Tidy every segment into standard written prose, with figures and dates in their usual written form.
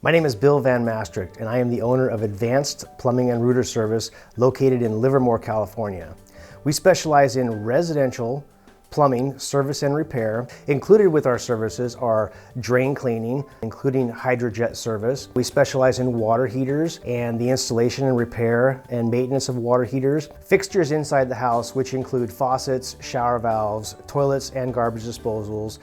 My name is Bill Van Mastrigt, and I am the owner of Advanced Plumbing and Router Service located in Livermore, California. We specialize in residential plumbing, service and repair. Included with our services are drain cleaning, including hydrojet service. We specialize in water heaters and the installation and repair and maintenance of water heaters. Fixtures inside the house, which include faucets, shower valves, toilets, and garbage disposals.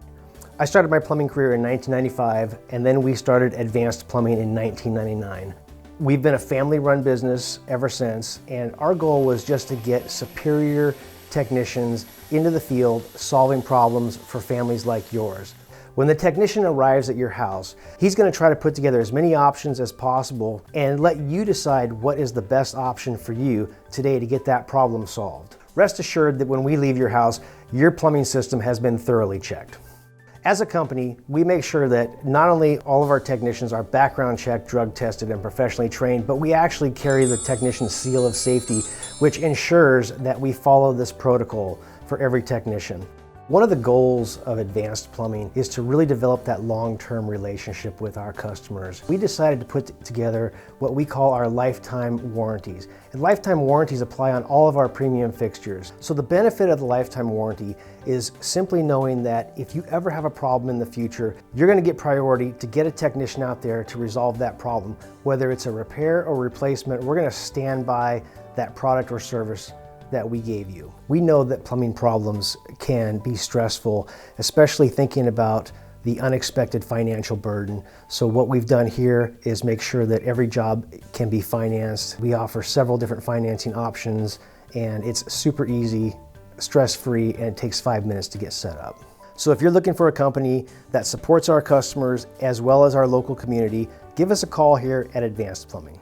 I started my plumbing career in 1995, and then we started Advanced Plumbing in 1999. We've been a family-run business ever since, and our goal was just to get superior technicians into the field solving problems for families like yours. When the technician arrives at your house, he's going to try to put together as many options as possible and let you decide what is the best option for you today to get that problem solved. Rest assured that when we leave your house, your plumbing system has been thoroughly checked. As a company, we make sure that not only all of our technicians are background checked, drug tested, and professionally trained, but we actually carry the technician's seal of safety, which ensures that we follow this protocol for every technician. One of the goals of Advanced Plumbing is to really develop that long-term relationship with our customers. We decided to put together what we call our lifetime warranties. And lifetime warranties apply on all of our premium fixtures. So the benefit of the lifetime warranty is simply knowing that if you ever have a problem in the future, you're going to get priority to get a technician out there to resolve that problem. Whether it's a repair or replacement, we're going to stand by that product or service that we gave you. We know that plumbing problems can be stressful, especially thinking about the unexpected financial burden. So what we've done here is make sure that every job can be financed. We offer several different financing options, and it's super easy, stress-free, and it takes 5 minutes to get set up. So if you're looking for a company that supports our customers as well as our local community, give us a call here at Advanced Plumbing.